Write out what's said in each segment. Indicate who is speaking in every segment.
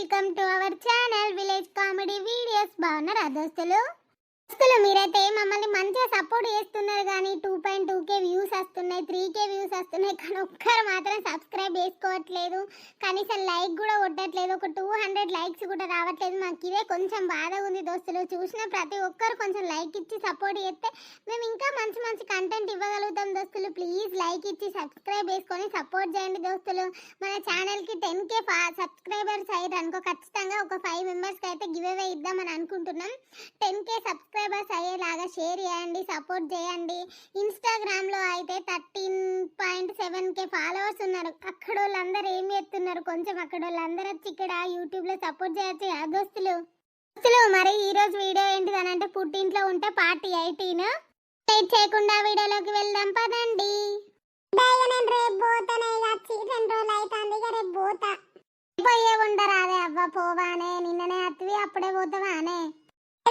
Speaker 1: Welcome to our channel village comedy videos. బాగున్నారా దోస్తులు? మీరైతే మమ్మల్ని మంచిగా సపోర్ట్ చేస్తున్నారు కానీ 2.2K వ్యూస్ వస్తున్నాయి, 3K వ్యూస్ వస్తున్నాయి, కానీ ఒక్కరు మాత్రం సబ్స్క్రైబ్ చేసుకోవట్లేదు, కనీసం లైక్ కూడా కొట్టట్లేదు. ఒక 200 లైక్స్ కూడా రావట్లేదు. మాకు ఇదే కొంచెం బాధగా ఉంది దోస్తులు. చూసిన ప్రతి ఒక్కరు కొంచెం లైక్ ఇచ్చి సపోర్ట్ చేస్తే మేము ఇంకా మంచి మంచి కంటెంట్ ఇవ్వగలుగుతాం దోస్తులు. ప్లీజ్ లైక్ ఇచ్చి సబ్స్క్రైబ్ చేసుకొని సపోర్ట్ చేయండి దోస్తులు. మన ఛానల్కి 10K సబ్స్క్రైబర్స్ అయ్యారు అనుకో, ఖచ్చితంగా ఒక 5 మెంబర్స్కి అయితే గివ్ అవే ఇద్దామని అనుకుంటున్నాం. 10K సబ్స్క్రైబర్స్ అయ్యేలాగా షేర్ చేయండి, సపోర్ట్ చేయండి. ఇన్స్టాగ్రామ్లో అయితే 13.7K ఫాలోవర్స్ ఉన్నారు. అక్కడ వాళ్ళందరూ ఏం చేస్తున్నారు? కొంచెం అక్కడ వాళ్ళందరూ వచ్చి ఇక్కడ యూట్యూబ్లో సపోర్ట్ చేయొచ్చు కదా దోస్తులు. మరి ఈరోజు వీడియో ఏంటిదని అంటే పుట్టింట్లో ఉంటే పార్టీ 18. లేట్ చేయకుండా వీడియోలోకి వెళ్దాం పదండి. పోయే ఉండరాదే అవ్వ, పోవానే. నిన్ననే అత్తివి అప్పుడే పోతావానే?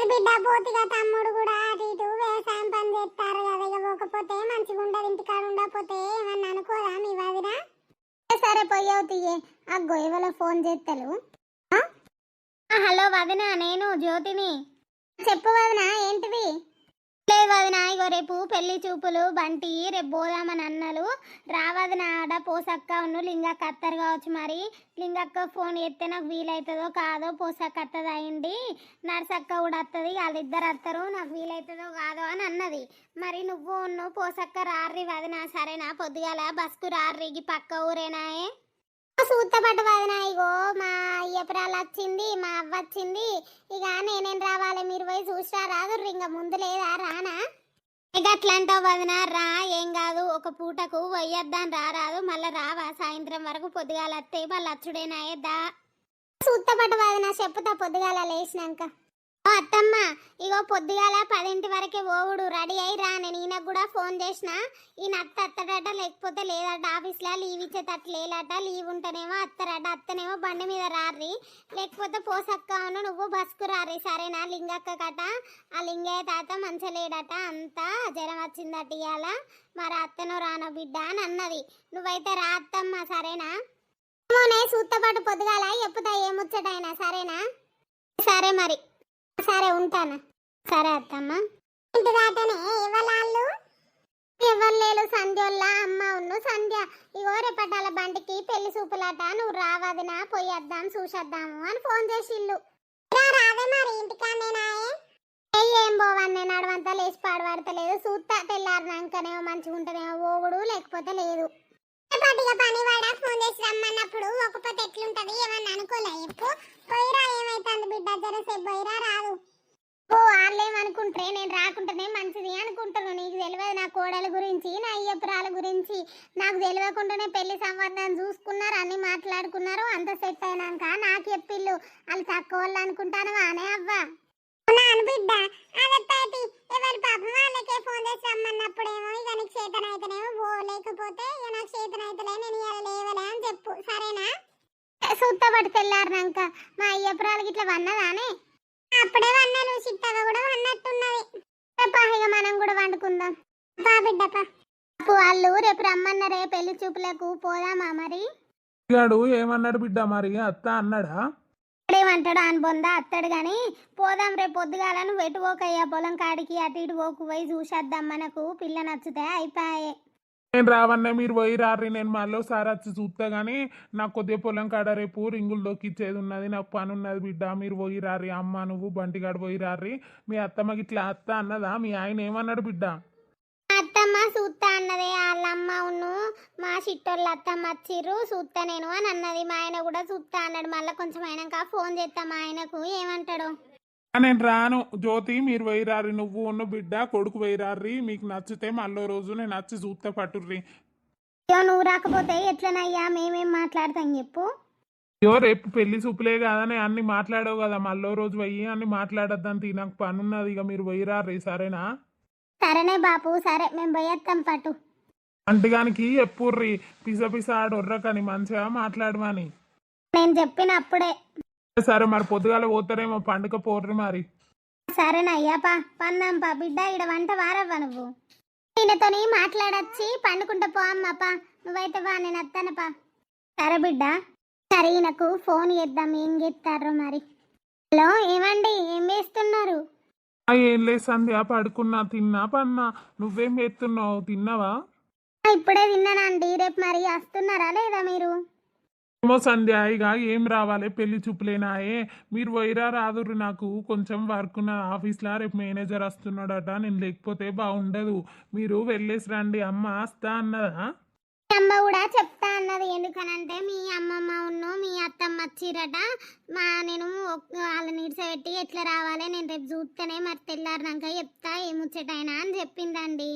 Speaker 1: బిడ్డ పోతిగా తమ్ముడు కూడా అటు ఇటు వ్యవసాయం పని చేస్తారు కదా, ఇక పోకపోతే మంచిగా ఉండదు. ఇంటికాడ ఉండకపోతే ఏమన్నా అనుకోదా మీ వదిన? సరే పోయావు తీయే. ఆ గొయ్యవలో ఫోన్ చేస్తాను. హలో వదిన, నేను జ్యోతిని. చెప్పు వదిన, ఏంటిది? లేదు వదిన, ఇగో రేపు పెళ్లి చూపులు బంటి, రేపు పోదామని అన్నలు. రావదిన ఆడ పోసక్క ఉన్న లింగక్క అత్తరు కావచ్చు. మరి లింగక్క ఫోన్ చేస్తే నాకు వీలవుతుందో కాదో. పోసక్క అత్తది అయింది, నర్సక్క కూడా వస్తుంది, వాళ్ళిద్దరు వస్తారు. నాకు వీలవుతుందో కాదో అని అన్నది. మరి నువ్వు పోసక్క రార్రి వదిన, సరేనా? పొద్దుగాల బస్కు రార్రి, పక్క ఊరేనాయే. సూత్తపట్టు వదిన, ఇగో మా అయ్యపురాలు వచ్చింది, మా అవ్వ వచ్చింది, ఇక నేనేం రావాలి? మీరు పోయి చూసిరా రాదు, ఇంక ముందు లేదా రానా? ఇక అట్లంటావు వదిన, రా ఏం కాదు, ఒక పూటకు పోయొద్దాను రారాదు, మళ్ళీ రావా సాయంత్రం వరకు? పొద్దుగాల వస్తే వాళ్ళు అచ్చుడేనాయద్దా. సూత్తపట్టు వదిన, చెప్పుతా పొద్దుగాల లేచినాక. అత్తమ్మ, ఇగో పొద్దుగాల 10 వరకే ఓవుడు, రెడీ అయి రా. నేను ఈయనకు కూడా ఫోన్ చేసిన, ఈయన అత్తడట, లేకపోతే లేదట. ఆఫీస్లో లీవ్ ఇచ్చేటట్టు లేదట. లీవ్ ఉంటేనేమో అత్తరట, అత్తనేమో బండి మీద రారి, లేకపోతే పోసక్కను నువ్వు బస్కు రారి, సరేనా? లింగక్క కట, ఆ లింగయ్య తాత మంచిగా లేడట, అంతా జ్వరం వచ్చిందట ఇవాళ. మరి అత్తనో రానో బిడ్డ అని అన్నది. నువ్వైతే రా అత్తమ్మ, సరేనా? సూత్తపాటు పొద్దుగాల ఎప్పుతా ఏముచ్చటైనా, సరేనా? సరే మరి, సరే ఉంటాను. సరే అత్తమ్మ. ఇంటి దాటనే ఇవ్వలాళ్ళు ఎవరు లేరు, సంధ్యోళ్ళ అమ్మ ఉన్ను సంధ్య. ఇగో రేపటాల బండికి పెళ్లి చూపులాట, నువ్వు రావదినా, పోయొద్దాం చూసొద్దాము అని ఫోన్ చేసిళ్ళు. రావే మరి ఇంటికానేనాయే. ఏం పోవని, నేను అడవంతా లేచి పాడబడతలేదు. చూస్తా తెల్లారినాకనేమో మంచిగా ఉంటేనేమో ఓగుడు, లేకపోతే లేదు. పని వాడా ఫోన్ చేసి రమ్మన్నప్పుడు ఒకపోతే ఎట్లుంటది? ఏమన్నా అనుకోలే చెప్పు. పోయిరా, ఏమైతుంది బిడ్డ, జరసేపు పోయిరా రాదు. ఓ వాళ్ళేమనుకుంటారే, నేను రాకుంటేనే మంచిది అనుకుంటాను. నీకు తెలియదు నా కోడల గురించి, నా అయ్యపురాల గురించి. నాకు తెలియకుండానే పెళ్లి సంబంధం చూసుకున్నారు, అన్ని మాట్లాడుకున్నారు. అంత సెట్ అయినాక నాకు చెప్పిళ్ళు. వాళ్ళు తక్కువ వాళ్ళు అనుకుంటాను అనే అవ్వ. బిడ్డ అదొత్తాయి, ఎవరి పాపం వాళ్ళకే ఫోన్ చేసి రమ్మన్నప్పుడేమో ఇక నీకు చేతనైతేనేమో పో, లేకపోతే ఇక నాకు చేతనైతలే, నేను ఇలా లేవలే అని చెప్పు, సరేనా? సూత్తపడి తెల్లారినాక మా అయ్యపురాలకి ఇట్లా వన్నదానే. అప్పుడే వన్నాను, చిట్టగా కూడా వన్నట్టున్నది. ఇక మనం కూడా వండుకుందాం పా బిడ్డపా. వాళ్ళు రేపు రమ్మన్నారే పెళ్లి చూపులకు, పోదామా మరి?
Speaker 2: ఏమన్నాడు బిడ్డ మరి? అత్త అన్నాడా?
Speaker 1: ఏమంటాడు అని బొందా అత్తడు గాని, పోదాం రేపు పొద్దుగాల. నువ్వు ఎటు పోకయ్యా పొలం కాడికి, అటు ఇటు పోకు, పోయి చూసేద్దాం, మనకు పిల్ల నచ్చితే అయిపోయే.
Speaker 2: నేను రావన్నా, మీరు పోయి రారి, నేను మళ్ళీ సారి వచ్చి చూస్తా గానీ నాకు కొద్దిగా పొలం కాడ రేపు రింగులు దొక్కిచ్చేది ఉన్నది, నాకు పని ఉన్నది బిడ్డ. మీరు పోయి రారి, అమ్మ నువ్వు బంటిగాడు పోయి రారి. మీ అత్తమ్మకి ఇట్లా అత్త అన్నదా? మీ ఆయన ఏమన్నాడు బిడ్డ?
Speaker 1: అత్తమ్మ సూత్తా అన్నదే, వాళ్ళమ్మ ఉన్ను మా చిట్టోళ్ళ అత్తమ్మ వచ్చిర్రు, సూత్తా నేను అని అన్నది. మా ఆయన కూడా సూత్తా అన్నాడు. మళ్ళీ కొంచెం అయినాక ఫోన్ చేస్తా మా ఆయనకు, ఏమంటాడు?
Speaker 2: నేను రాను జ్యోతి, మీరు పోయిరారి, నువ్వు ఉన్న బిడ్డ కొడుకు పోయిరారి. మీకు నచ్చితే మళ్ళీ రోజు నేను వచ్చి చూస్తా, పట్టుర్రి.
Speaker 1: అయ్యో నువ్వు రాకపోతే ఎట్లనయ్యా, మేమేం మాట్లాడతాం చెప్పు.
Speaker 2: అయ్యో రేపు పెళ్లి చూపులే కాదని అన్ని మాట్లాడావు కదా, మళ్ళీ రోజు పోయి అన్ని మాట్లాడద్దని నాకు పని ఉన్నది. ఇక మీరు పోయిరారి, సరేనా?
Speaker 1: సరేనే బాపు, సరే మేము పోయేస్తాం పట్టు.
Speaker 2: అంటిగానికి ఎప్పుర్రి, పిస పిస ఆడొర్రకని మంచిగా మాట్లాడమని
Speaker 1: నేను చెప్పినప్పుడే.
Speaker 2: సరే మరి పొద్దుగాల పోతారేమో, పండుగ పోర్రి మరి.
Speaker 1: సరేనయ్యా పా, పన్నాం పా బిడ్డ. ఇడ వంట వారవ్వ నువ్వు. ఈయనతోని మాట్లాడచ్చి పండుకుంటా పో అమ్మ పా. నువ్వైతే వా, నేను వస్తాను పా. సరే బిడ్డ. సరే నాకు ఫోన్ చేద్దాం, ఏం చేస్తారో మరి. హలో, ఏమండి, ఏం చేస్తున్నారు?
Speaker 2: ఏం లేదు సంధ్య, పడుకున్నా, తిన్నా, పన్నా. నువ్వేం చేస్తున్నావు? తిన్నావా?
Speaker 1: ఇప్పుడే తిన్నానండి. రేపు మరి వస్తున్నారా లేదా మీరు?
Speaker 2: ఏమో సంధ్య, ఇక ఏం రావాలి, పెళ్లి చూపులేనాయే. మీరు పోయిరా రాదుర్రి, నాకు కొంచెం వర్క్ ఉన్న ఆఫీస్లో. రేపు మేనేజర్ వస్తున్నాడట, నేను లేకపోతే బాగుండదు. మీరు వెళ్ళేసి రండి. అమ్మ వస్తా అన్నదా?
Speaker 1: మీ అమ్మ కూడా చెప్తా అన్నది. ఎందుకనంటే మీ అమ్మమ్మ ఉన్ను మీ అత్తమ్మ వచ్చిరట. నేను వాళ్ళని ఇడిసబెట్టి ఎట్లా రావాలి, నేను రేపు చూస్తేనే మరి తెల్లారినాక చెప్తా ఏముచ్చటైనా అని చెప్పిందండి.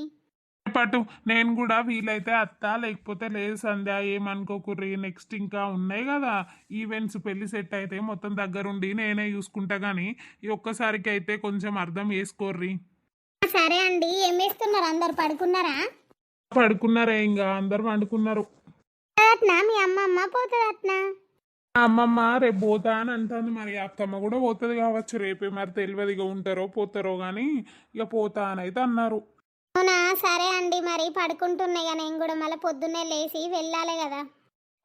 Speaker 2: పట్టు, నేను కూడా వీలైతే అత్తా, లేకపోతే లేదు సంధ్య, ఏమనుకోకుర్రి. నెక్స్ట్ ఇంకా ఉన్నాయి కదా ఈవెంట్స్. పెళ్లి సెట్ అయితే మొత్తం దగ్గరుండి నేనే చూసుకుంటా, కానీ ఈ ఒక్కసారికి అయితే కొంచెం అర్థం చేసుకోర్రి.
Speaker 1: సరే అండి. ఏం వేస్తున్నారు? అందరు పడుకున్నారా?
Speaker 2: పడుకున్నారే, ఇంకా అందరు పండుకున్నారు.
Speaker 1: అట్నా మీ అమ్మమ్మ పోతుంది అట్నా?
Speaker 2: ఆ అమ్మమ్మ రేపు పోతా అని అంటుంది. మరి అత్తమ్మ కూడా పోతుంది కావచ్చు రేపే, మరి తెలియదు. ఇక ఉంటారో పోతారో కానీ ఇక పోతా అని అయితే అన్నారు.
Speaker 1: అవునా? సరే అండి, మరి పడుకుంటున్నాయి కదా, నేను కూడా మళ్ళీ పొద్దున్నే లేచి వెళ్ళాలి కదా.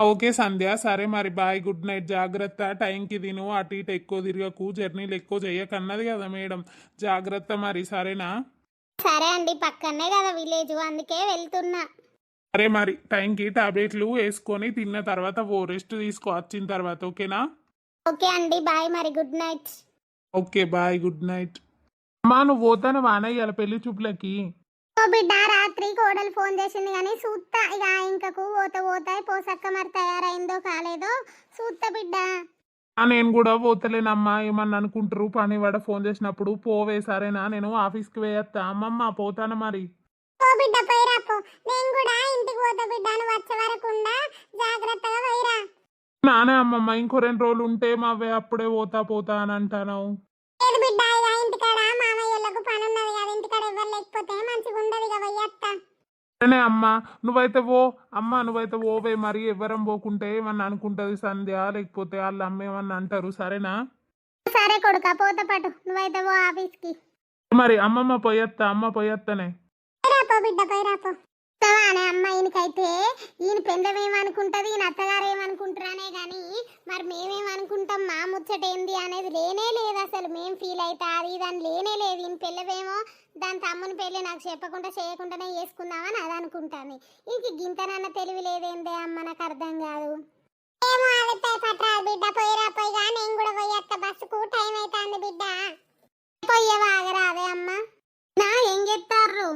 Speaker 2: ఓకే సంధ్య, సరే మరి బాయ్, గుడ్ నైట్, జాగ్రత్త. టైంకి తిను, అటు ఇటు ఎక్కువ తిరగకు, జర్నీలు ఎక్కువ చెయ్యకన్నది కదా మేడం. జాగ్రత్త మరి, సరేనా?
Speaker 1: సరే అండి, పక్కనే కదా విలేజ్, అందుకే వెళ్తున్నా.
Speaker 2: సరే మరి, టైంకి టాబ్లెట్లు వేసుకొని తిన్న తర్వాత రెస్ట్ తీసుకో వచ్చిన తర్వాత, ఓకేనా?
Speaker 1: ఓకే అండి, బాయ్ మరి, good night.
Speaker 2: Okay bye, good night. అమ్మా, నువ్వు పోతాను వానయ్యాల పెళ్లి చూపులకి?
Speaker 1: ఓ బిడ్డ, రాత్రి కోడలు ఫోన్ చేసింది కానీ సూత్త ఇక ఇంకకు పోతాయి పోసక్క, మరి తయారైందో కాలేదో సూత్త బిడ్డ.
Speaker 2: నేను కూడా పోతలేనమ్మా, ఏమన్నా అనుకుంటారు. పని వాడ ఫోన్ చేసినప్పుడు పోవే, సరేనా? నేను ఆఫీస్కి వేయత్తా. అమ్మమ్మ పోతాను మరి.
Speaker 1: ఓ బిడ్డ, పోయిరాపో. నేను కూడా ఇంటికి పోతా బిడ్డ, నువ్వు వచ్చే వరకు జాగ్రత్తగా పోయిరా.
Speaker 2: నానే అమ్మమ్మ, ఇంకో 2 రోజులు ఉంటే మావే, అప్పుడే పోతా అని అంటాను.
Speaker 1: లేదు బిడ్డ, ఇక ఇంటికాడ మామయ్యలకు పని ఉన్నది కదా, ఇంటికాడ ఎవరు లేకపోతే మంచిగా ఉండదు ఇక, పోయత్తా.
Speaker 2: సరేనే అమ్మా, నువ్వైతే పో. అమ్మ నువ్వైతే పోవే, మరి ఎవరం పోకుంటే ఏమన్నా అనుకుంటుంది సంధ్య, లేకపోతే వాళ్ళు అమ్మేమన్నా అంటారు, సరేనా?
Speaker 1: సరే కొడుక, పోతా పటు, నువ్వైతే పో ఆఫీస్కి.
Speaker 2: మరి అమ్మమ్మ పోయత్తా, అమ్మ పోయత్తనే.
Speaker 1: పోయిరాపో బిడ్డ, పోయిరాపో. అనే అమ్మాయినికైతే ఈయన పెందం ఏమనుకుంటది, ఈయన అత్తగారు ఏమనుకుంటారనే గాని మరి మేమేమనుకుంటాం, మా ముచ్చట ఏంది అనేది లేనే లేదు అసలు. మేము ఫీల్ అయితే అది దాని లేనే లేదు. ఈయన పెళ్ళవేమో దాని తమ్ముని పెళ్ళి నాకు చెప్పకుండా చేయకుండానే చేసుకుందామని అది అనుకుంటాను. ఇంక గింతనన్న తెలివి లేదేందే అమ్మ, నాకు అర్థం కాదు. ఏమో ఆగుతాయి పట్రా బిడ్డ, పోయిరా పోయిగా, నేను కూడా పోయేస్తా, బస్సుకు టైం అవుతుంది బిడ్డ. పోయేవా, ఆగరాదే అమ్మ. నా ఏం చెప్తారు?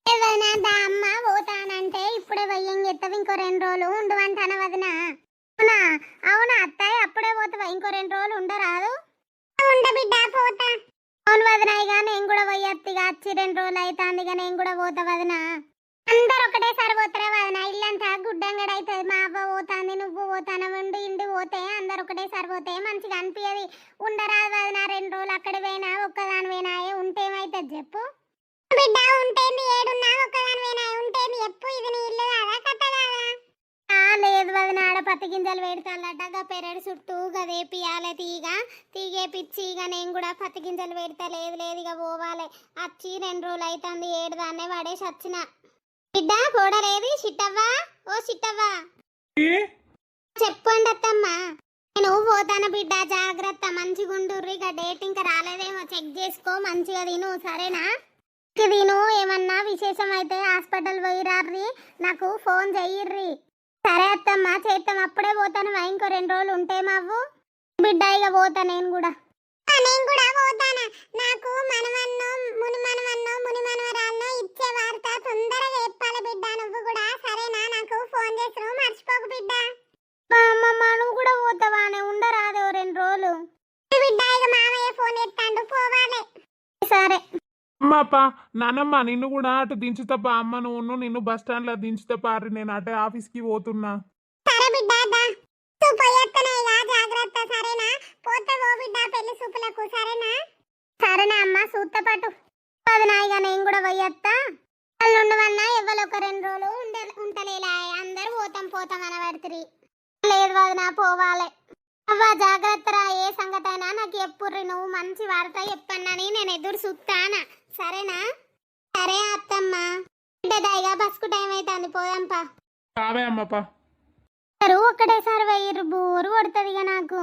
Speaker 1: ఏదైనా దా అమ్మ పోతానంటే ఇప్పుడే పోయి ఏం చెప్తావు? ఇంకో 2 రోజులు ఉండవంటాను వదినా. అవునా? అవునా అత్తయ్య, అప్పుడే పోతావా? ఇంకో 2 రోజులు ఉండరాదు? ఉండ బిడ్డ, పోతా. అవును వదినా, ఇక నేను కూడా పోయత్తిగా, వచ్చి 2 రోజులు అవుతుంది, ఇక నేను కూడా పోతా వదినా. అందరు ఒకటేసారి పోతారా వదినా? ఇల్లంతా గుడ్డంగడ అవుతుంది. మా అవ్వ పోతాంది, నువ్వు పోతాను, ఇండి పోతే అందరు ఒకటేసారి పోతే మంచిగా అనిపించదు. ఉండరాదు వదినా, 2 రోజులు అక్కడ పోయినా ఒక్కదాని పోయినా ఉంటే ఏమైతుంది చెప్పు? బిడ్డ ఉంటేంది, ఏడున్నా ఒక్కదాని పోయినా ఉంటేంది చెప్పు? ఇది నీ ఇల్లు కాదా, కథ కాదా? లేదు వదిన, ఆడ పత్తి గింజలు పెడతాలట, గా పెరడు చుట్టూ గదేపియాలి, తీగేపిచ్చి ఇక నేను కూడా పత్తి గింజలు పెడతా. లేదు ఇక పోవాలి. వచ్చి 2 రోజులు అవుతుంది, 7 దాన్నే పడేసి వచ్చిన. బిడ్డ పోడలేది చిట్టవ్వా, ఓ చిట్టవ్వా. చెప్పండి అత్తమ్మ. నేను పోతాను బిడ్డ, జాగ్రత్త, మంచిగా ఉండుర్రి. ఇక డేట్ ఇంకా రాలేదేమో, చెక్ చేసుకో, మంచిగా తిను, సరేనా? తిను, ఏమన్నా విశేషం అయితే హాస్పిటల్ పోయిరార్రి, నాకు ఫోన్ చెయ్యిర్రి. సరే అత్తమ్మ, చేద్దాం. అప్పుడే పోతాను, ఇంకో 2 రోజులు ఉంటే మావు బిడ్డ, ఇక పోతా నేను కూడా. నేను కూడా పోతాను. నాకు మనవన్నో ముని మనవరాన్నో ఇచ్చే వార్త తొందరగా చెప్పాలి బిడ్డ, నువ్వు కూడా, సరేనా? నాకు ఫోన్ చేసి మర్చిపోకు బిడ్డ. అమ్మమ్మ, నువ్వు కూడా పోతావానే, ఉండరాదు 2 రోజులు బిడ్డ. ఇక మామయ్య ఫోన్ ఎత్తాండు, పోవాలి. సరే
Speaker 2: అమ్మప్ప, నానమ్మ, నిన్ను కూడా అటు దించుతప్ప. అమ్మ నువ్వు నిన్ను బస్ స్టాండ్ లో దించుతా పారి, నేను అటే ఆఫీస్కి పోతున్నా.
Speaker 1: సరే బిడ్డ, జాగ్రత్త, సరేనా? పోతావో బిడ్డ పెళ్లి సూపులకు, సరేనా? సరేనా అమ్మ, సూత్తపాటు నాయిగా, నేను కూడా పోయేస్తా. వాళ్ళు ఉండవన్నా ఇవ్వాలి, ఒక 2 రోజులు ఉంటలేలా, అందరు పోతాం అనబడుతుంది. లేదు వదినా, పోవాలి. అవ్వ జాగ్రత్త రా, ఏ సంగతి అయినా నాకు ఎప్పుర్రి, నువ్వు మంచి వార్త చెప్పన్నని నేను ఎదురు చూస్తానా, సరేనా? సరే అత్తమ్మ. బిడ్డ దాయిగా, బస్కు టైం అవుతుంది, పోదాంపా.
Speaker 2: కావే అమ్మప్ప.
Speaker 1: అందరూ ఒకటేసారి వేయర్రు, బోరు కొడుతుంది ఇక నాకు.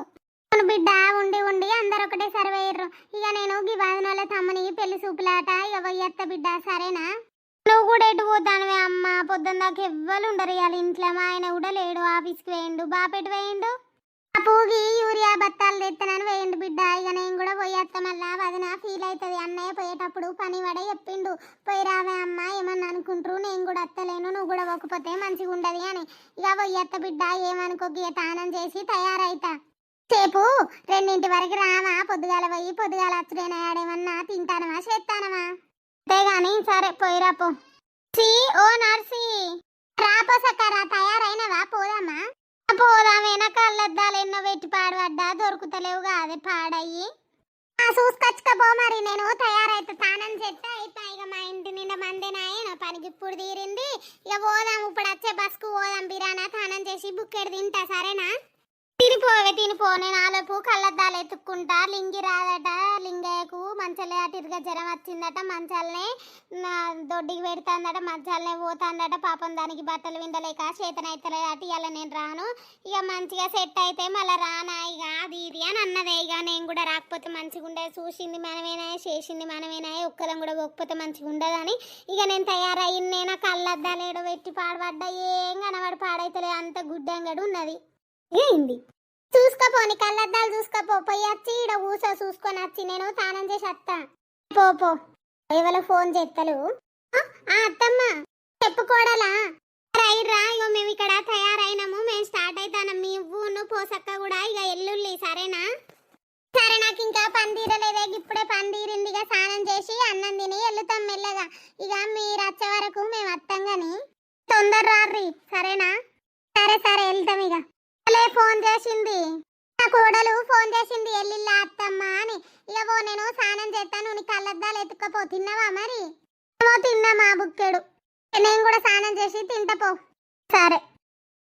Speaker 1: అవును బిడ్డ, ఉండి ఉండి అందరు ఒకటేసారి వేయర్రు. ఇక నేను గివాదినోళ్ళ తమ్మని పెళ్లి చూపులాట ఇక పోయేత్త బిడ్డ, సరేనా? నువ్వు కూడా ఎటు పోతానువే అమ్మ? పొద్దున్న దాకా ఎవ్వరు ఉండరు ఇవాళ ఇంట్లో. మా ఆయన కూడా లేడు, ఆఫీస్కి వేయండు. బాపెటు వేయండు? ఆ పూగి యూరియా బత్తాలు తెత్తనని వేయండు బిడ్డ. ఇక నేను కూడా పోయేత్త. మళ్ళా వదిన ఫీల్ అవుతుంది. అన్నయ్య పోయేటప్పుడు పని పడే చెప్పిండు, పోయి రావే అమ్మ, ఏమన్నా అనుకుంటారు, నేను కూడా అత్తలేను, నువ్వు కూడా పోకపోతే మంచిగా ఉండదు అని. ఇక పోయేత్త బిడ్డ, ఏమనుకో. ఇక తానం చేసి తయారైతా. సేపు 2 వరకు రావా? పొద్దుగాల పోయి పొద్దుగాల అచ్చుడైనా ఆడేమన్నా తింటానవా చేస్తానవా? అంతేగాని సరే పోయిరాపో. ఓ నర్సి, రాపో సక్కరా, తయారైనవా? పోదామా? పోదాం. వెనక అల్లద్దాలు ఎన్నో పెట్టి పాడబడ్డా దొరుకుతలేవు కాదే పాడయ్యి. చూసుకొచ్చుకపో మరి, నేను తయారైతే తానం చేస్తే అయిపోయి. ఇక మా ఇంటి నిండా మందేనాయే, నా పనికి ఇప్పుడు తీరింది. ఇక పోదాం, ఇప్పుడు వచ్చే బస్కు పోదాం. బిరానా తానం చేసి బుక్కెడు తింటా, సరేనా? తినిపో. నేను ఆలోపు కళ్ళద్దాలు ఎత్తుక్కుంటా. లింగి రాదట, లింగయ్యకు మంచలే అటిరుగా జ్వరం వచ్చిందట, మంచాలనే దొడ్డికి పెడతాందట, మంచాలనే పోతాందట. పాపం దానికి బట్టలు విండలేక చేతనైతలేదు అటు. ఇలా నేను రాను, ఇక మంచిగా సెట్ అయితే మళ్ళీ రానా ఇక అది ఇది అని అన్నదే. ఇక నేను కూడా రాకపోతే మంచిగా ఉండదు, చూసింది మనమేనా, చేసింది మనమేనా, ఒక్కరం కూడా పోకపోతే మంచిగా ఉండదని ఇక నేను తయారయ్యింది. నా కళ్ళద్దాలు ఏడో పెట్టి పాడబడ్డా, ఏం కనబడి పాడైతలే, అంత గుడ్డంగడు ఉన్నది. ఏంది చూసుకోపోని కళ్ళద్దాలు చూసుకోపో. పోయి వచ్చి ఈడ ఊసో చూసుకొని వచ్చి నేను తానం చేసి వస్తా. పో. ఎవరో ఫోన్ చేస్తలు. అత్తమ్మ చెప్పుకోడలా? రైరా, ఇగో మేము ఇక్కడ తయారైనాము, మేము స్టార్ట్ అవుతాను. మీ ఊను పోసక్క కూడా ఇక ఎల్లుల్లి, సరేనా? సరే, నాకు ఇంకా పని తీరలేదే, ఇప్పుడే పని తీరింది. ఇక స్నానం చేసి అన్నం తిని వెళ్తాం మెల్లగా. ఇక మీరు వచ్చే వరకు మేము వస్తాం గాని తొందర రార్రి, సరేనా? సరే వెళ్తాం. ఇక ఫోన్ చేసింది, నా కోడలు ఫోన్ చేసింది, ఎల్లిల్లా అత్తమ్మ అని. ఇక నేను స్నానం చేస్తాను, నీ కళ్ళద్దాలు ఎత్తుకపో. తిన్నావా మరి? తిన్నామా బుక్కెడు. నేను కూడా స్నానం చేసి తింటపో. సరే,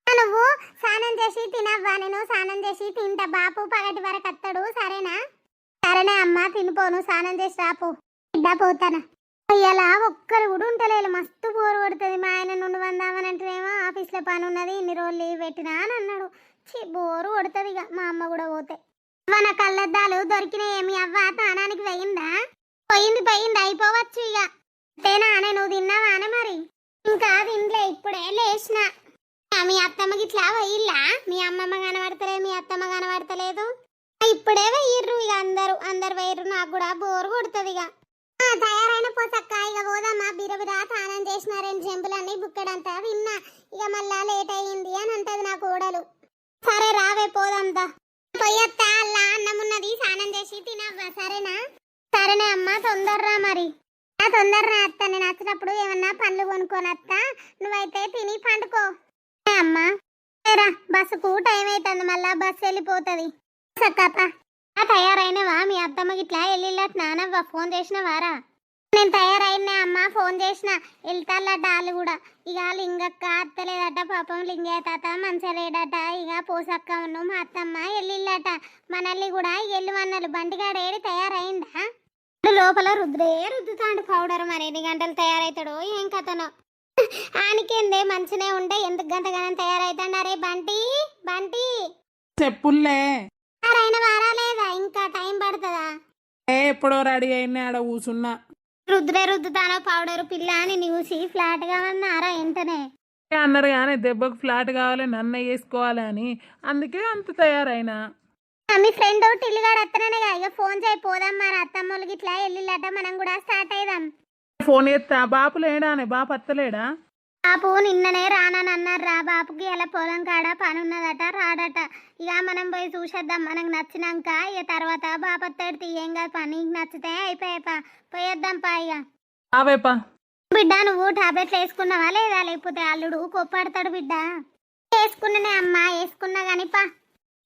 Speaker 1: నువ్వు స్నానం చేసి తినవ్వా, నేను స్నానం చేసి తింటా. బాపు పగటి వరకు వస్తాడు, సరేనా? సరేనే అమ్మ, తినిపోను, స్నానం చేసి రాపో. బిడ్డ పోతానా? ఇలా ఒక్కరు కూడా ఉంటలేదు, మస్తు బోరు కొడుతుంది. మా ఆయన నుండి వందామనంటేనేమో ఆఫీస్లో పని ఉన్నది, ఇన్ని రోజులు లీవ్ పెట్టినా అని అన్నాడు. బోరు కొడుతుంది ఇక మా అమ్మ కూడా పోతే. మన కళ్ళద్దాలు దొరికినాయి. మీ అవ్వ తానానికి పోయిందా? పోయింది, అయిపోవచ్చు ఇక. తేనానే, నువ్వు తిన్నావానే మరి? ఇంకా తినలే, ఇప్పుడే లేచిన. మీ అత్తమ్మకి ఇట్లా పోయిల్లా? మీ అమ్మమ్మ కనబడతలేదు, మీ అత్తమ్మ కనబడతలేదు. ఇప్పుడే వెయ్యిర్రు ఇక, అందరు వెయ్యిర్రు. నాకు కూడా బోరు కొడుతుంది ఇక. తయారైన పోసక్క, ఇక పోదామా? బిరబిరా తానం చేసిన 2 చెంపులన్నీ బుక్కడంతా విన్నా. ఇక మళ్ళా లేట్ అయ్యింది అని అంటది నా కోడలు. సరే రావే, పోదాందా. పొయ్యత్తా, అల్లా అన్నం ఉన్నది, స్నానం చేసి తినవ్వా, సరేనా? సరేనే అమ్మ, తొందరరా మరి. తొందరరా అత్త, నేను వచ్చినప్పుడు ఏమన్నా పండ్లు కొనుక్కొని వస్తా, నువ్వైతే తిని పండుకో. అమ్మా రా, బస్సుకు టైం అవుతుంది, మళ్ళా బస్సు వెళ్ళిపోతుంది. సక్కప్ప తయారైనవా? మీ అత్తమ్మకి ఇట్లా వెళ్ళిల్లట్ నానవ్వా, ఫోన్ చేసినవారా? నేను తయారైనా అమ్మ, ఫోన్ చేసిన, వెళ్తాళ్ళట వాళ్ళు కూడా. ఇక లింగక్క అత్తలేదట, పాపం లింగయ్య తాత మంచిగా లేడట. ఇక పోసక్క ఉన్న మా అత్తమ్మ వెళ్ళిల్లట. మనల్ని కూడా ఎల్లుమన్నలు. బండిగాడు ఏడి తయారైందా? లోపల రుద్దుతాండు పౌడర్. మరి ఎన్ని గంటలు తయారవుతాడో ఏం కథనో. ఆనికేందే మంచినే ఉంటే ఎందుకు గంటగానం తయారైతాడు? అరే బంటి
Speaker 2: చెప్పుల్లే
Speaker 1: అయిన వారాలేదా? ఇంకా టైం పడుతుందా?
Speaker 2: ఎప్పుడో రెడీ అయినా ఆడ కూసున్నా.
Speaker 1: రుద్దుతానో పౌడర్ పిల్ల అని చూసి ఫ్లాట్ గా అన్నారా వెంటనే?
Speaker 2: అన్నారు కానీ దెబ్బకు ఫ్లాట్ కావాలి, నన్ను వేసుకోవాలి అని, అందుకే అంత తయారైనా.
Speaker 1: మీ ఫ్రెండ్ టిల్లుగాడు అత్తనే ఇక ఫోన్ చేయి, పోదాం. మరి అత్తమ్మలకి ఇట్లా వెళ్ళిల్లట, మనం కూడా స్టార్ట్ అయిదాం.
Speaker 2: ఫోన్ చేస్తా. బాపు లేడానే? బాపు అత్తలేడా?
Speaker 1: బాపు నిన్ననే రానని అన్నారు రా. బాపుకి ఎలా పొలం కాడ పని ఉన్నదట, రాడట. ఇక మనం పోయి చూసేద్దాం, మనకు నచ్చినాక. ఇక తర్వాత బాపత్తడి తీయంగా, పని నచ్చితే అయిపోయాపా, పోయేద్దాం పా. ఇక
Speaker 2: ఆవేపా.
Speaker 1: బిడ్డ, నువ్వు టాబ్లెట్లు వేసుకున్నావా లేదా? లేకపోతే అల్లుడు కోప్పడతాడు బిడ్డ. వేసుకున్నానే అమ్మా, వేసుకున్నా గాని పా.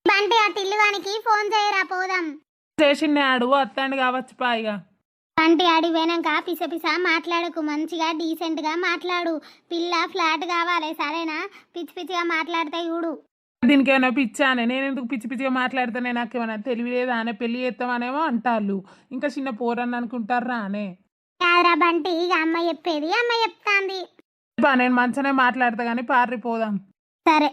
Speaker 1: బంటి ఆ టిల్లుగానికి ఫోన్ చేయరా, పోదాం.
Speaker 2: చేసిండే ఆడు అత్తాండి కావచ్చు పా. ఇక
Speaker 1: బంటి ఆడి పోయినాక పిస మాట్లాడకు, మంచిగా డీసెంట్ గా మాట్లాడు. పిల్ల ఫ్లాట్ కావాలి, సరేనా? పిచ్చిగా మాట్లాడితే చూడు.
Speaker 2: దీనికి ఏమైనా పిచ్చానే? నేను ఎందుకు పిచ్చిగా మాట్లాడితేనే? నాకేమైనా తెలివి లేదా అనే? పెళ్లి చేస్తామనేమో అంటారు, ఇంకా చిన్న పోరని అనుకుంటారా అనే?
Speaker 1: కాదురా బంటి, ఇక అమ్మ చెప్పేది అమ్మ చెప్తాంది.
Speaker 2: నేను మంచిగానే మాట్లాడతా గానీ పారిపోదాం.
Speaker 1: సరే,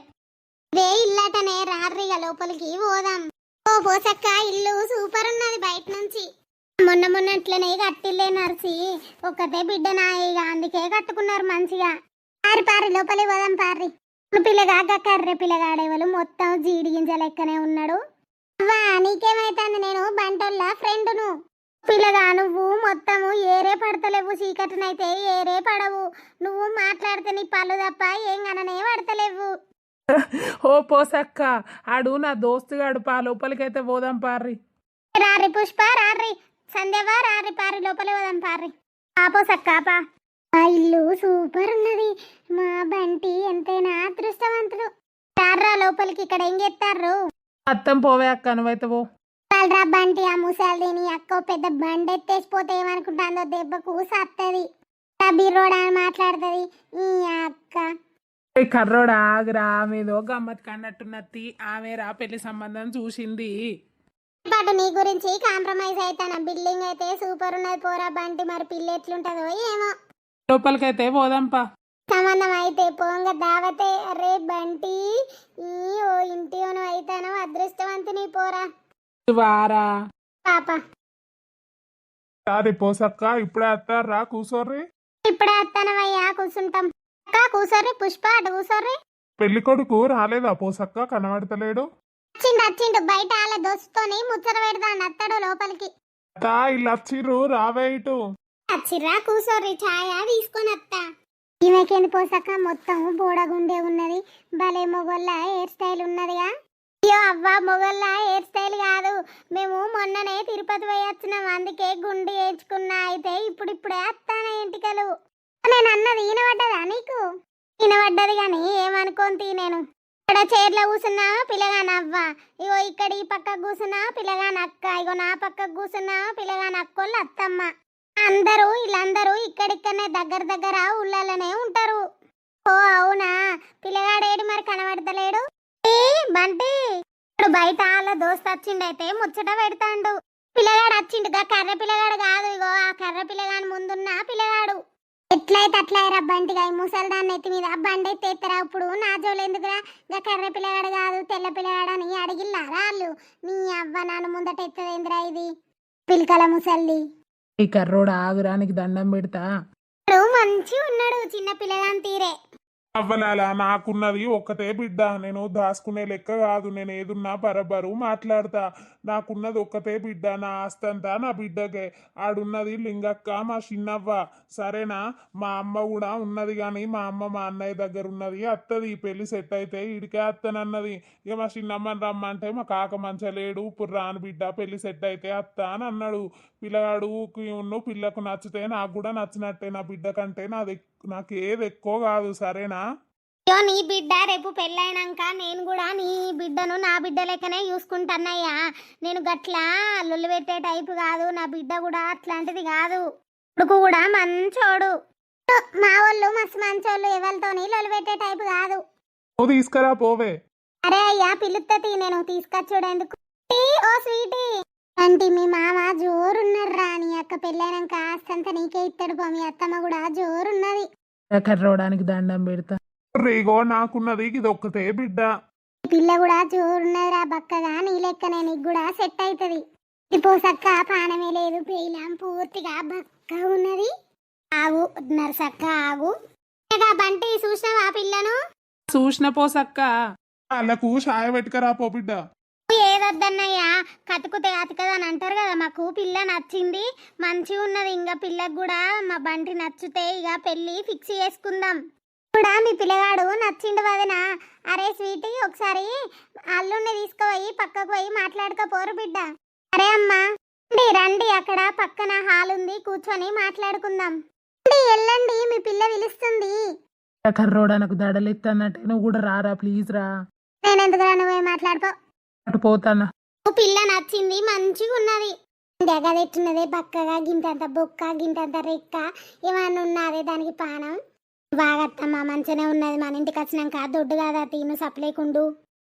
Speaker 1: రే ఇల్లటనే రాత్రిగా లోపలికి పోదాం. ఓ పోసక్క ఇల్లు సూపర్ ఉన్నది బయట నుంచి. మొన్నట్లనే కట్టిల్లే నర్సి ఒక్కతే బిడ్డ నాయిగా అందుకే కట్టుకున్నారు మంచిగా. పారి లోపలి పోదాం పారి. పిల్లగా కర్రె పిల్లగాడేవాళ్ళు మొత్తం జీడి గింజ లెక్కనే ఉన్నాడు. అవ్వా నీకేమైతుంది? నేను బంటోళ్ళ ఫ్రెండును. పిల్లగా నువ్వు మొత్తము ఏరే పడతలేవు, చీకటినైతే ఏరే పడవు. నువ్వు మాట్లాడితే నీ పళ్ళు తప్ప ఏం గననే పడతలేవు.
Speaker 2: ఓ పోసక్క ఆడు నా దోస్తుగాడు పా లోపలికైతే పోదాం పార్రి.
Speaker 1: రారి పుష్ప రారి, సంధ్యవా రారి పారి లోపలి పోదాం పారి. పోసక్క పా. ఆ ఇల్లు సూపర్ ఉన్నది. మా బంటి ఎంతైనా అదృష్టవంతుడు. రారా లోపలికి, ఇక్కడ ఏం చేస్తారు?
Speaker 2: అత్తం పోవే అక్క నువ్వైతే పో.
Speaker 1: రా బంటి ఆ ముసలిని అక్క పెద్ద బండి ఎత్తేసిపోతే ఏమనుకుంటుందో దెబ్బకు సత్తది. బిర్రోడా అని మాట్లాడుతుంది ఈ అక్క.
Speaker 2: కర్రోడా ఆగురా, ఆమెదో గమ్మత్ కన్నట్టున్నది. ఆమె రా పెళ్లి సంబంధం చూసింది.
Speaker 1: పాటు నీ గురించి కాంప్రమైజ్ అవుతాను. బిల్డింగ్ అయితే సూపర్ ఉన్నది పోరా బంటి. మరి పిల్ల ఎట్లుంటదో ఏమో.
Speaker 2: లోపలికైతే పోదాంపా.
Speaker 1: సంబంధం అయితే పోంగ దావతే. అరే బంటి ఓ ఇంటి అయితాను అదృష్టవంతుని పోరా
Speaker 2: వారా
Speaker 1: పాప.
Speaker 2: సారీ పోసక్క ఇప్పుడే అత్తారా, కూసోర్రి.
Speaker 1: ఇప్పుడే వస్తానవయ్యా, కూర్చుంటాం. అక్క కూసోర్రి. పుష్ప అటు కూసోర్రి.
Speaker 2: పెళ్లి కొడుకు రాలేదా పోసక్క? కనబడతలేడు.
Speaker 1: వచ్చిండు బయట వాళ్ళ దోస్తుతోని ముచ్చట పెడతాను. అత్తాడు లోపలికి.
Speaker 2: తా ఇల్లు వచ్చిర్రు, రావే ఇటు.
Speaker 1: వచ్చిర్రా కూసోర్రి, ఛాయ తీసుకొని వస్తా. ఈమెకేంది పోసక్క మొత్తం బోడగుండే ఉన్నది. భలే మొగోళ్ళ హెయిర్ స్టైల్ ఉన్నదిగా. అయ్యో అవ్వ మొగోళ్ళ హెయిర్ స్టైల్ కాదు, మేము మొన్ననే తిరుపతి పోయి వచ్చినాం అందుకే గుండు వేయించుకున్నా. అయితే ఇప్పుడిప్పుడే వస్తానా ఎంటికలు. నేను అన్నది ఈనబడ్డదా నీకు? ఈనబడ్డది కానీ ఏమనుకోని నేను. ఇక్కడ చైర్లో కూర్చున్నా పిల్లగాని అవ్వ, ఇగో ఇక్కడ ఈ పక్కకు కూర్చున్నా పిల్లగాని అక్క, ఇగో నా పక్కకు కూర్చున్నా పిల్లగాని అక్కోళ్ళు అత్తమ్మ. వీళ్ళందరూ ఇక్కడిక్కడనే దగ్గర ఊళ్ళలోనే ఉంటారు. ఓ అవునా, పిల్లగాడేడు మరి కనబడతలేడు. బంటి ఇప్పుడు బయట వాళ్ళ దోస్తు వచ్చిండైతే ముచ్చట పెడతాండు. పిల్లగాడు వచ్చిండుగా, కర్ర పిల్లగాడు కాదు, ఇగో ఆ కర్ర పిల్లగాని ముందున్న పిల్లగాడు. ఎట్లయితే అట్లా బంటిగా ఈ ముసలిదాన్ని ఎత్తి మీద బండి ఎత్తేత్తరా. ఇప్పుడు నా జోలు ఎందుకురా? గా కర్ర పిల్లగాడు కాదు తెల్ల పిల్లగాడు అని అడిగిల్లా రాళ్ళు. నీ అవ్వ నన్ను ముందట ఎత్తదేంద్రా ఇది పిల్కల ముసల్ది.
Speaker 2: ఈ కర్రోడు ఆగురానికి దండం పెడతా.
Speaker 1: మంచి ఉన్నాడు చిన్న పిల్లగాని తీరే.
Speaker 2: అవ్వలాలా నాకున్నది ఒక్కతే బిడ్డ. నేను దాచుకునే లెక్క కాదు. నేను ఏదున్నా బరబరు మాట్లాడతా. నాకున్నది ఒక్కతే బిడ్డ. నా ఆస్తంతా నా బిడ్డకే. ఆడున్నది లింగక్క మా చిన్నవ్వ. సరేనా? మా అమ్మ కూడా ఉన్నది కానీ మా అమ్మ మా అన్నయ్య దగ్గర ఉన్నది. అత్తది పెళ్లి సెట్ అయితే ఇడికే అత్తనన్నది. ఇక మా చిన్నమ్మని రమ్మంటే మా కాక మంచలేడు. ఇప్పుడు రాను బిడ్డ పెళ్లి సెట్ అయితే అత్త అని అన్నాడు. పిల్లగాడు పిల్లకు నచ్చితే నాకు కూడా నచ్చినట్టే. నా బిడ్డ కంటే నాకు ఏది ఎక్కువ కాదు. సరేనా?
Speaker 1: అయ్యో నీ బిడ్డ రేపు పెళ్ళైనాక నేను కూడా నీ బిడ్డను నా బిడ్డ లెక్కనే చూసుకుంటానయ్యా. నేను గట్లా లొల్లు పెట్టే టైపు కాదు. నా బిడ్డ కూడా అట్లాంటిది కాదు. కొడుకు కూడా మంచోడు. మా వాళ్ళు మస్తు మంచోళ్ళు. ఎవరితోని లొల్లు పెట్టే టైపు కాదు.
Speaker 2: నువ్వు తీసుకురా పోవే.
Speaker 1: అరే అయ్యా పిలుస్తుంది, నేను తీసుకొచ్చుడేందుకు. ఓ స్వీటీ అంటే మీ మామ జోరున్నారా? నీ అక్క పెళ్ళైనాక ఆస్తంతా నీకే ఇస్తాడు పో. మీ అత్తమ్మ కూడా జోరున్నది.
Speaker 2: కర్రోడానికి దండం పెడతా. రేగో నాకున్నది ఇది ఒక్కతే బిడ్డ.
Speaker 1: పిల్ల కూడా జోరున్నదిరా బక్కగా. నీ లెక్కనే నీకు కూడా సెట్ అవుతుంది. పోసక్క పానమే లేదు, పేలాం పూర్తిగా బక్క ఉన్నది. ఆగు నర్సక్క ఆగు. బంటి చూసినావా పిల్లను?
Speaker 2: చూసిన పోసక్క. వాళ్ళకు షాయ పెట్టుకరా పో బిడ్డ.
Speaker 1: ఏదొద్దన్నయ్యా, కతుకుతే అతకదని అంటారు కదా. మాకు పిల్ల నచ్చింది, మంచిగా ఉన్నది. ఇంకా పిల్లకు కూడా మా బంటి నచ్చితే ఇక పెళ్ళి ఫిక్స్ చేసుకుందాం. కూడా మీ పిల్లగాడు నచ్చిండు వదినా. అరే స్వీటీ ఒకసారి అల్లుడిని తీసుకుపోయి పక్కకు పోయి మాట్లాడుకోపోరు బిడ్డ. అరే అమ్మా రండి, అక్కడ పక్కన హాల్ ఉంది, కూర్చొని మాట్లాడుకుందాం. వెళ్ళండి, మీ పిల్ల పిలుస్తుంది.
Speaker 2: కర్రోడా నాకు దడలెత్తన్నట్టే. నువ్వు కూడా రారా ప్లీజ్ రా.
Speaker 1: నేను ఎందుకు నువ్వే మాట్లాడుకో.
Speaker 2: అటు పోతానా.
Speaker 1: పిల్ల నచ్చింది, మంచిగా ఉన్నది. దగ్గరెట్టున్నదే బక్కగా, గింతంత బొక్క గింతంత రెక్క ఏమన్నా ఉన్నదే దానికి పానం. బాగత్తమ్మా మంచిగానే ఉన్నది. మన ఇంటికి వచ్చినాక దొడ్డు కాదా తీను సప్లేకుండు.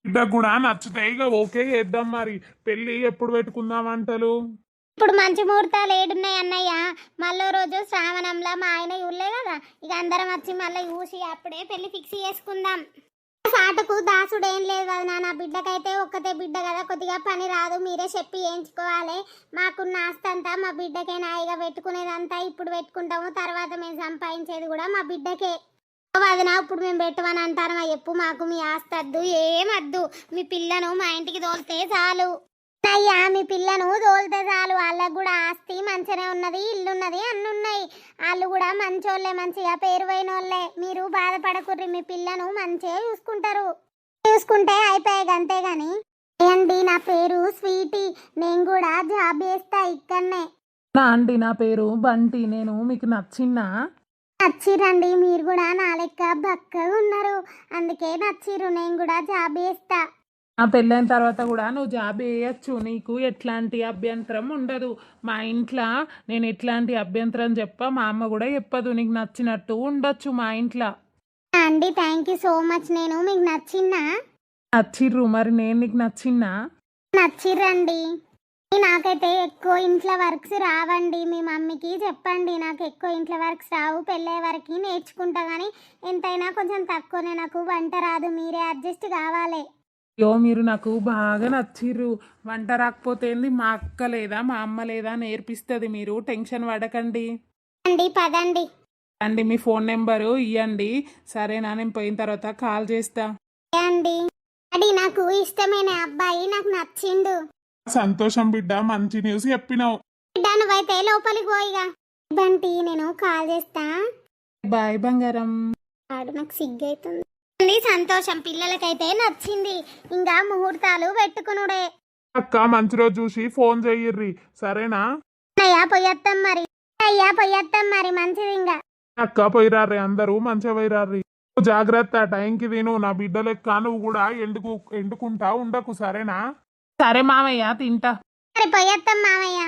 Speaker 2: బిడ్డ కూడా నచ్చితే ఇక ఓకే చేద్దాం. మరి పెళ్లి ఎప్పుడు పెట్టుకుందాం అంటలు?
Speaker 1: ఇప్పుడు మంచి ముహూర్తాలు ఏడున్నాయి అన్నయ్య. మళ్ళీ రోజు శ్రావణంలో మా ఆయన ఊళ్ళే కదా, ఇక అందరం వచ్చి మళ్ళీ చూసి అప్పుడే పెళ్లి ఫిక్స్ చేసుకుందాం. సాటుకు దాసుడేం లేదు కదా నా బిడ్డకైతే ఒక్కతే బిడ్డ కదా, కొద్దిగా పని రాదు, మీరే చెప్పి వేయించుకోవాలి. మాకున్న ఆస్తి అంతా మా బిడ్డకే, నాయిగా పెట్టుకునేదంతా ఇప్పుడు పెట్టుకుంటాము, తర్వాత మేము సంపాదించేది కూడా మా బిడ్డకే. వదినా ఇప్పుడు మేము పెట్టమని అంటారు, మా చెప్పు, మాకు మీ ఆస్తి వద్దు, ఏమద్దు, మీ పిల్లను మా ఇంటికి తోలితే చాలు. అయ్యా మీ పిల్లను తోలితే చాలు, వాళ్ళకు కూడా ఆస్తి మంచిగానే ఉన్నది, ఇల్లున్నది, అన్ని ఉన్నాయి, వాళ్ళు కూడా మంచోళ్ళే, మంచిగా పేరు పోయిన వాళ్ళే. మీరు బాధపడకుర్రి, మీ పిల్లను మంచిగా చూసుకుంటే అయిపోయాయి అంతేగాని. అండి నా పేరు స్వీటీ, నేను కూడా జాబ్ చేస్తా ఇక్కడనే.
Speaker 2: నా అండి నా పేరు బంటి, నేను మీకు నచ్చిందా?
Speaker 1: నచ్చిరండి, మీరు కూడా నా లెక్క బక్కగా ఉన్నారు, అందుకే నచ్చిర్రు, నేను కూడా జాబ్ చేస్తా.
Speaker 2: ఆ పెళ్ళైన తర్వాత కూడా నువ్వు జాబ్ వేయచ్చు, నీకు ఎట్లాంటి అభ్యంతరం ఉండదు. మా ఇంట్లో నేను ఎట్లాంటి అభ్యంతరం చెప్పా, మా అమ్మ కూడా చెప్పదు, నీకు నచ్చినట్టు ఉండొచ్చు మా ఇంట్లో.
Speaker 1: అండి థ్యాంక్ యూ సో మచ్. నేను మీకు
Speaker 2: నచ్చిర్రు, మరి నేను నీకు
Speaker 1: నచ్చిర్రండి. నాకైతే ఎక్కువ ఇంట్లో వర్క్స్ రావండి, మీ మమ్మీకి చెప్పండి, నాకు ఎక్కువ ఇంట్లో వర్క్స్ రావు, పెళ్ళయ్యే వరకు నేర్చుకుంటా, కానీ ఎంతైనా కొంచెం తక్కువనే, నాకు వంట రాదు, మీరే అడ్జస్ట్ కావాలి.
Speaker 2: అయ్యో మీరు నాకు బాగా నచ్చిర్రు, వంట రాకపోతే ఏంది, మా అక్క లేదా మా అమ్మ లేదా నేర్పిస్తుంది, మీరు టెన్షన్ పడకండి.
Speaker 1: అండి పదండి.
Speaker 2: అండి మీ ఫోన్ నెంబరు ఇవ్వండి, సరేనా, నేను పోయిన తర్వాత కాల్ చేస్తా.
Speaker 1: అండి అది నాకు ఇష్టమైన అబ్బాయి, నాకు నచ్చిండు.
Speaker 2: సంతోషం బిడ్డ, మంచి న్యూస్ చెప్పినావు.
Speaker 1: బిడ్డ నువ్వైతే లోపలికి పోయిగా, బంటి నేను కాల్ చేస్తా.
Speaker 2: బాయ్ బంగారం.
Speaker 1: నాకు సిగ్గైతుంది. సంతోషం, పిల్లలకైతే నచ్చింది, ఇంకా ముహూర్తాలు పెట్టుకునుడే.
Speaker 2: అక్క మంచి రోజు చూసి ఫోన్ చెయ్యిర్రి, సరేనా?
Speaker 1: అయ్యా పొయ్యత్తం మరి మంచిది. ఇంకా
Speaker 2: అక్క పోయిరారి, అందరూ మంచిగా పోయిరారి. జాగ్రత్త, టైంకి తిను, నా బిడ్డ లెక్క నువ్వు కూడా ఎండుకుంటా ఉండకు, సరేనా? సరే మామయ్య, తింటా.
Speaker 1: మరి పొయ్యత్తం మామయ్య.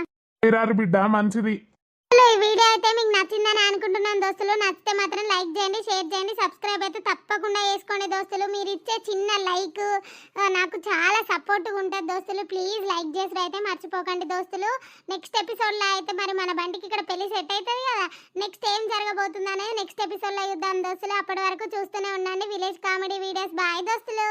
Speaker 2: పోయిరారి బిడ్డ, మంచిది.
Speaker 1: ఈ వీడియో అయితే మీకు నచ్చిందని అనుకుంటున్నాను దోస్తులు, నచ్చితే మాత్రం లైక్ చేయండి, షేర్ చేయండి, సబ్స్క్రైబ్ అయితే తప్పకుండా చేసుకోండి దోస్తులు. మీరు ఇచ్చే చిన్న లైక్ నాకు చాలా సపోర్ట్గా ఉంటుంది దోస్తులు, ప్లీజ్ లైక్ చేసి అయితే మర్చిపోకండి దోస్తులు. నెక్స్ట్ ఎపిసోడ్లో అయితే మరి మన బంటికి ఇక్కడ పెళ్లి సెట్ అవుతుంది కదా, నెక్స్ట్ ఏం జరగబోతుంది అనేది నెక్స్ట్ ఎపిసోడ్లో చూద్దాం దోస్తులు. అప్పటి వరకు చూస్తూనే ఉండండి విలేజ్ కామెడీ వీడియోస్. బాయ్ దోస్తులు.